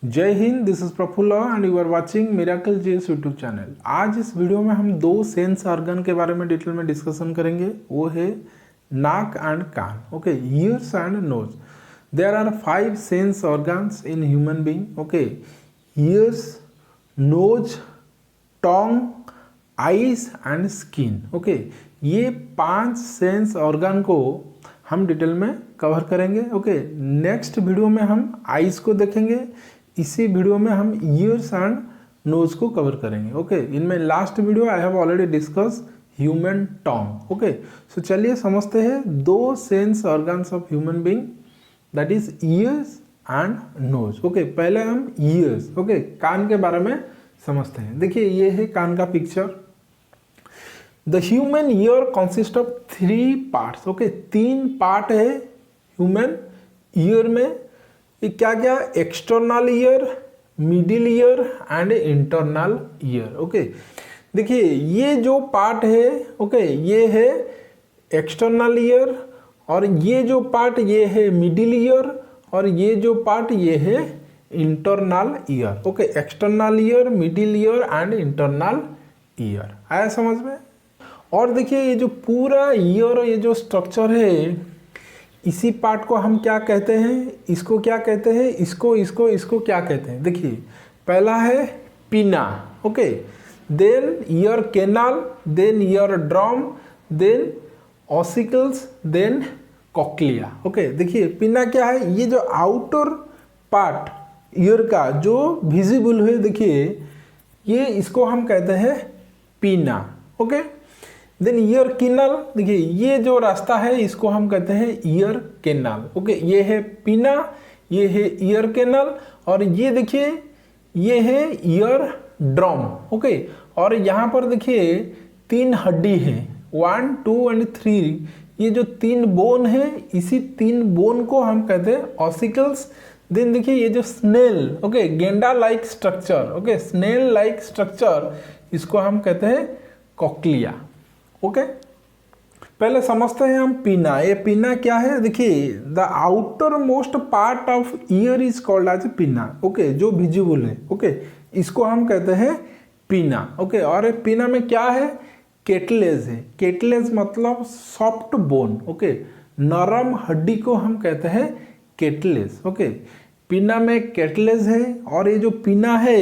जय हिंद, this is Praful and you are watching Miracle Jess YouTube channel. आज इस वीडियो में हम दो सेंस ऑर्गन के बारे में डिटेल में डिस्कशन करेंगे। वो है नाक एंड कान, okay, ears and nose. There are 5 sense organs in human being, okay, ears, nose, tongue, eyes and skin, okay. ये 5 सेंस ऑर्गन को हम डिटेल में कवर करेंगे, ओके। नेक्स्ट वीडियो में हम आईज को देखेंगे, इसी वीडियो में हम ईयर्स एंड नोज को कवर करेंगे, ओके। इनमें last video I have already discuss human tongue, okay. So चलिए समझते हैं दो sense organs of human being, that is ears and nose, okay. पहले हम ईयर्स, ओके, कान के बारे में समझते हैं। देखिए ये है कान का picture. The human ear consist of 3 parts, okay. 3 part है ह्यूमन ईयर में। ये क्या क्या? External ear, middle ear and internal ear, okay. देखिए ये जो पार्ट है, ओके, ये है एक्सटर्नल ईयर, और ये जो पार्ट ये है मिडिल ईयर, और ये जो पार्ट ये है internal ear, okay. External ear, middle ear and internal ear. आया समझ में? और देखिए ये जो पूरा ईयर, ये जो स्ट्रक्चर है, इसी पार्ट को हम क्या कहते हैं? इसको क्या कहते हैं? इसको क्या कहते हैं? देखिए पहला है pinna, okay, then ear canal, then ear drum, then ossicles, then cochlea, okay. देखिए पिना क्या है? ये जो आउटर पार्ट ईयर का जो विजिबल है, देखिए ये इसको हम कहते हैं पिना, ओके। देन ईयर कैनाल, देखिए ये जो रास्ता है इसको हम कहते हैं ईयर कैनाल, ओके। ये है पिना, ये है ईयर कैनाल, और ये देखिए ये है ईयर ड्रम, ओके। और यहाँ पर देखिए 3 हड्डी है, 1, 2 एंड 3। ये जो 3 बोन है, इसी 3 बोन को हम कहते हैं ऑसिकल्स। देन देखिए ये जो स्नेल, ओके, गेंडा like structure, okay, snail like structure, इसको हम कहते हैं कॉक्लिया, ओके। पहले समझते हैं हम पिना। ये पिना क्या है? देखिए the outermost part of ear is called as pinna, okay, जो विजिबल है, ओके, इसको हम कहते हैं पिना, ओके। और ये पिना में क्या है? केटलेज है। केटलेज मतलब सॉफ्ट बोन, ओके, नरम हड्डी को हम कहते हैं केटलेज, ओके। पिना में केटलेज है, और ये जो पिना है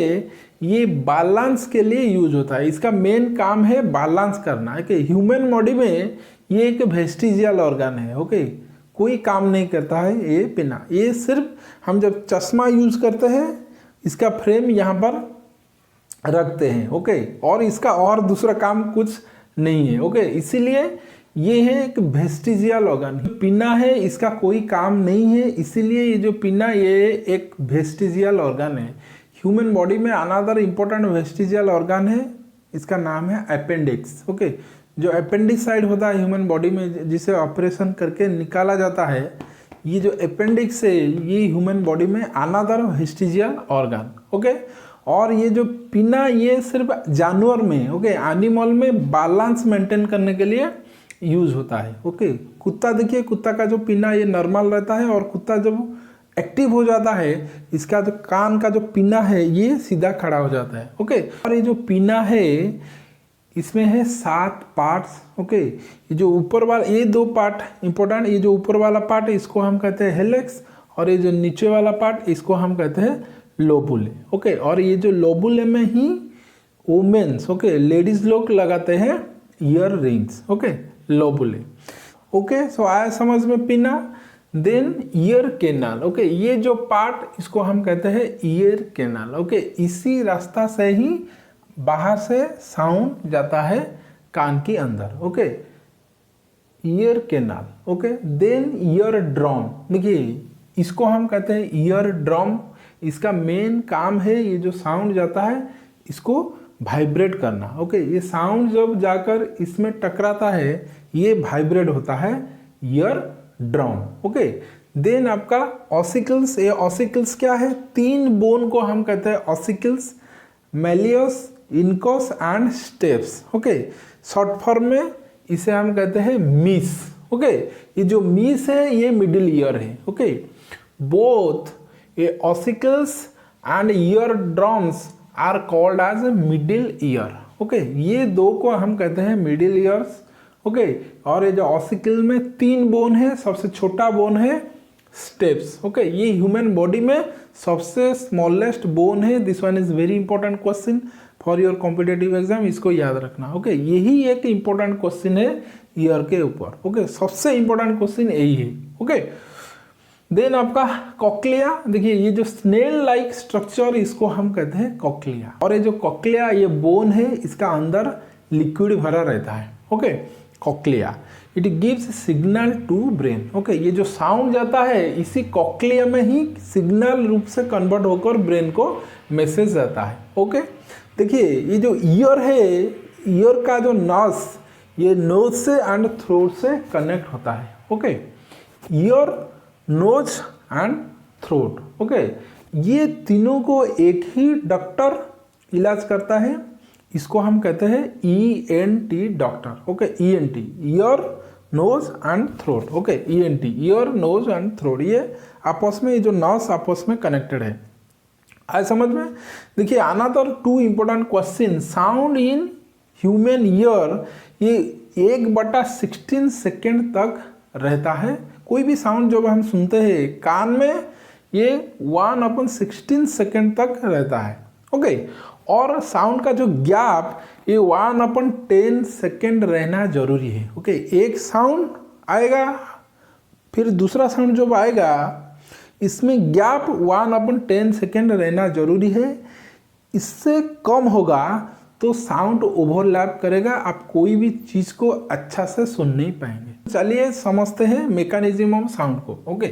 ये बैलेंस के लिए यूज होता है। इसका मेन काम है बैलेंस करना, ओके। ह्यूमन बॉडी में ये एक वेस्टिजियल ऑर्गन है, ओके, कोई काम नहीं करता है ये पिना। ये सिर्फ हम जब चश्मा यूज करते हैं इसका फ्रेम यहाँ पर रखते हैं, ओके, और इसका और दूसरा काम कुछ नहीं है, ओके। इसीलिए ये है एक वेस्टिजियल ऑर्गन। पिना है, इसका कोई काम नहीं है, इसीलिए ये जो पिना ये एक वेस्टिजियल ऑर्गन है। ह्यूमन बॉडी में अनदर इंपॉर्टेंट वेस्टिजियल ऑर्गन है, इसका नाम है अपेंडिक्स, ओके। जो अपेंडिसाइड होता है ह्यूमन बॉडी में, जिसे ऑपरेशन करके निकाला जाता है, ये जो अपेंडिक्स है ये ह्यूमन बॉडी में अनदर वेस्टिजियल ऑर्गन, ओके। और ये जो पिना ये सिर्फ जानवर में, ओके, एनिमल में बैलेंस मेंटेन करने के लिए यूज होता है, ओके। कुत्ता देखिए, कुत्ता का जो पिना ये नॉर्मल रहता है, और कुत्ता जब एक्टिव हो जाता है इसका जो कान का जो पिना है ये सीधा खड़ा हो जाता है, ओके। और ये जो पिना है इसमें है 7 पार्ट्स, ओके। ये जो ऊपर वाला, ये 2 पार्ट इंपॉर्टेंट, ये जो ऊपर वाला पार्ट इसको हम कहते हैं हेलेक्स, और ये जो नीचे वाला पार्ट इसको हम कहते हैं लोबुले, ओके। और ये जो लोबुले में ही वुमेन्स, ओके, लेडीज लोग लगाते हैं ईयर रिंग्स, ओके, लोबुले, ओके। सो आया समझ में पिना। देन ईयर कैनाल, ओके, ये जो पार्ट इसको हम कहते हैं ईयर कैनाल, ओके। इसी रास्ता से ही बाहर से साउंड जाता है कान के अंदर, okay, ear canal, okay. Then ear drum, देखिए इसको हम कहते हैं ईयर ड्रम। इसका मेन काम है ये जो साउंड जाता है इसको वाइब्रेट करना, ओके। ये साउंड जब जाकर इसमें टकराता है ये वाइब्रेट होता है ईयर ड्रम, ओके। देन आपका ऑसिकल्स। ये ऑसिकल्स क्या है? 3 बोन को हम कहते हैं ossicles, Méliès, incus and steps, okay. Short form में इसे हम कहते हैं मीस, ओके। ये जो मीस है ये मिडिल ईयर है, ओके। बोथ ये ossicles and ear drums are called as middle ear. Okay, ये दो को हम कहते हैं मिडिल ईयर्स। ओके, और ये जो ऑसिकल में 3 बोन है, सबसे छोटा बोन है स्टेप्स। ओके, ये ह्यूमन बॉडी में सबसे स्मॉलेस्ट बोन है। This one is very important question for your competitive exam, इसको याद रखना। ओके, यही एक इंपॉर्टेंट क्वेश्चन है ईयर के ऊपर। ओके, सबसे इंपॉर्टेंट क्वेश्चन यही है। ओके, देन आपका कॉक्लिया, देखिए ये जो स्नेल लाइक स्ट्रक्चर, इसको हम कहते हैं कॉक्लिया। और ये जो कॉक्लिया, ये बोन है, इसका अंदर लिक्विड भरा रहता है। Okay, cochlea it gives signal to brain. Okay, ये जो साउंड जाता है इसी कॉक्लिया में ही सिग्नल रूप से कन्वर्ट होकर ब्रेन को मैसेज जाता है। ओके, देखिए ये जो ईयर है, ईयर का जो नस, ये नोज से एंड थ्रोट से कनेक्ट होता है। Okay, ear, nose and throat. Okay, ये तीनों को एक ही डॉक्टर इलाज करता है, इसको हम कहते हैं ENT doctor. Okay, ENT, ear, nose and throat. Okay, ENT, ear, nose and throat, ये आपस में, ये जो नर्व्स आपस में कनेक्टेड है। आए समझ में? देखिए another 2 important question, sound in human ear, ये 1/16 सेकेंड तक रहता है। कोई भी साउंड जब हम सुनते हैं कान में, ये 1/16 सेकेंड तक रहता है। ओके, और साउंड का जो गैप, ये 1/10 सेकेंड रहना जरूरी है। ओके, एक साउंड आएगा, फिर दूसरा साउंड जब आएगा, इसमें गैप 1/10 सेकेंड रहना जरूरी है। इससे कम होगा तो साउंड ओवरलैप करेगा, आप कोई भी चीज़ को अच्छा से सुन नहीं पाएंगे। चलिए समझते हैं मैकेनिज्म ऑफ साउंड को। ओके,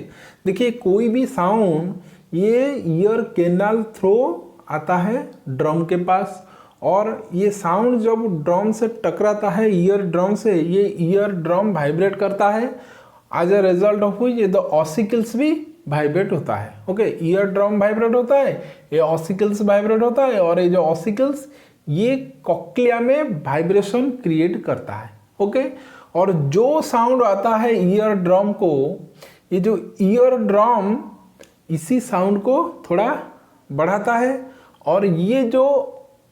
देखिए कोई भी साउंड ये ईयर कैनाल थ्रू आता है ड्रम के पास, और ये साउंड जब ड्रम से टकराता है, ईयर ड्रम से, ये ईयर ड्रम वाइब्रेट करता है। As a result of which ये द ऑसिकल्स भी वाइब्रेट होता है। ओके, ईयर ड्रम वाइब्रेट होता है, ये ऑसिकल्स वाइब्रेट होता है, और ये जो ऑसिकल्स ये कॉक्लिया में वाइब्रेशन क्रिएट करता है। ओके, और जो साउंड आता है ईयर ड्रम को, ये जो ईयर ड्रम इसी साउंड को थोड़ा बढ़ाता है, और ये जो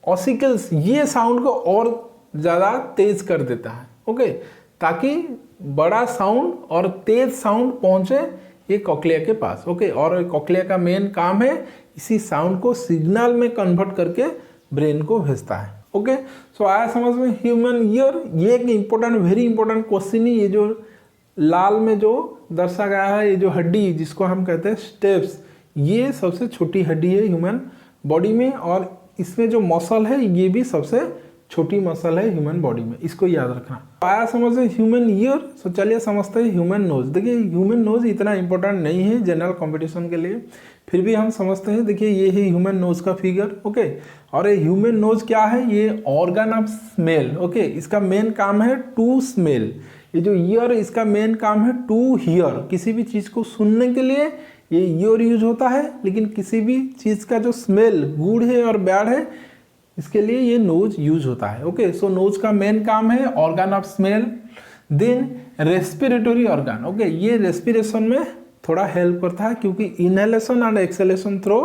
ऑसिकल्स ये साउंड को और ज़्यादा तेज कर देता है। ओके, ताकि बड़ा साउंड और तेज साउंड पहुंचे ये कॉक्लिया के पास। ओके, और कॉक्लिया का मेन काम है इसी साउंड को सिग्नल में कन्वर्ट करके ब्रेन को भेजता है। ओके, सो आया समझ में ह्यूमन ईयर, ये एक इम्पोर्टेंट, वेरी इंपॉर्टेंट क्वेश्चन है। ये जो लाल में जो दर्शा गया है, ये जो हड्डी जिसको हम कहते हैं स्टेप्स, ये सबसे छोटी हड्डी है ह्यूमन बॉडी में, और इसमें जो मसल है ये भी सबसे छोटी मसल है ह्यूमन बॉडी में, इसको याद रखना। आया समझ में ह्यूमन ईयर। सो चलिए समझते हैं ह्यूमन नोज। देखिए ह्यूमन नोज इतना इंपॉर्टेंट नहीं है जनरल कंपटीशन के लिए, फिर भी हम समझते हैं। देखिए ये है ह्यूमन नोज का फिगर। ओके, और ये ह्यूमन नोज क्या है? ये ऑर्गन ऑफ स्मेल। ओके, इसका मेन काम है टू स्मेल। ये जो ईयर, इसका मेन काम है टू हियर। किसी भी चीज़ को सुनने के लिए ये ईयर यूज होता है, लेकिन किसी भी चीज़ का जो स्मेल गुड है और बैड है, इसके लिए ये नोज यूज होता है। ओके, सो नोज का मेन काम है organ of smell. Then respiratory organ. Okay, ये रेस्पिरेशन में थोड़ा हेल्प करता है, क्योंकि इनहेलेशन एंड एक्सहेलेशन थ्रू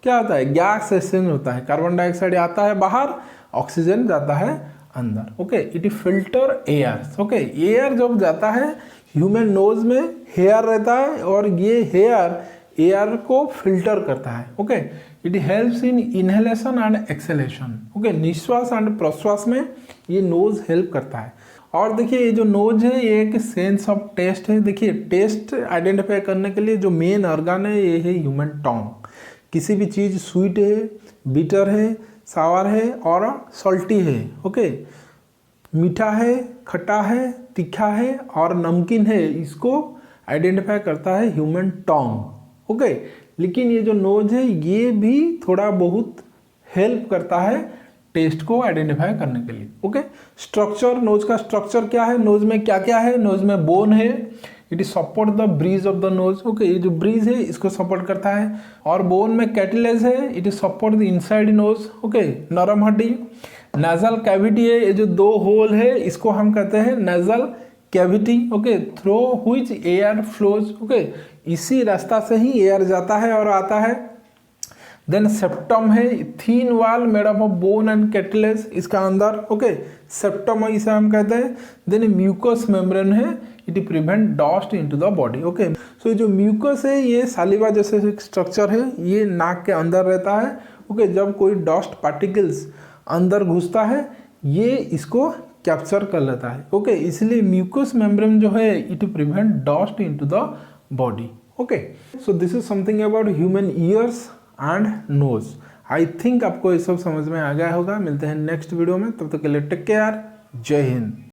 क्या होता है? गैस एक्सचेंज होता है। कार्बन डाइऑक्साइड आता है बाहर, ऑक्सीजन जाता है अंदर। Okay, it filter air. Okay, air जब जाता है ह्यूमन नोज में, हेयर रहता है, और ये हेयर एयर को फिल्टर करता है। Okay, it helps in inhalation and exhalation. Okay, निश्वास एंड प्रश्वास में ये नोज हेल्प करता है। और देखिए ये जो नोज है ये एक सेंस ऑफ टेस्ट है। देखिए टेस्ट आइडेंटिफाई करने के लिए जो मेन ऑर्गन है ये है ह्यूमन टंग। किसी भी चीज़ स्वीट है, बिटर है, सावर है और सॉल्टी है। ओके, मीठा है, खट्टा है, तीखा है और नमकीन है, इसको आइडेंटिफाई करता है ह्यूमन टंग। ओके, लेकिन ये जो नोज है ये भी थोड़ा बहुत हेल्प करता है टेस्ट को आइडेंटिफाई करने के लिए। ओके, स्ट्रक्चर, नोज का स्ट्रक्चर क्या है? नोज में क्या क्या है? नोज में बोन है, it is support the breeze of the nose. Okay, ये जो ब्रीज है इसको सपोर्ट करता है। और बोन में कैटिलेज है, it is support the inside nose. Okay, नरम हड्डी। नेजल कैविटी है, ये जो दो होल है इसको हम कहते हैं nasal cavity. Okay, through which air flows. Okay, इसी रास्ता से ही एयर जाता है और आता है। देन सेप्टम है, thin wall made up of bone and cartilage इसका अंदर, ओके, सेप्टम इसे हम कहते हैं। देन म्यूकस मेम्ब्रेन है, it prevent dust into the body, okay. So जो म्यूकस है ये सालिवा जैसे एक स्ट्रक्चर है, ये नाक के अंदर रहता है, ओके। जब कोई डस्ट पार्टिकल्स अंदर घुसता है ये इसको कैप्चर कर लेता है, ओके। इसलिए म्यूकस मेम्ब्रेन जो है it prevent dust into the body, okay. So this is something about human ears and nose. I think आपको ये सब समझ में आ गया होगा। मिलते हैं नेक्स्ट वीडियो में, तब तक के लिए टेक केयर, जय हिंद।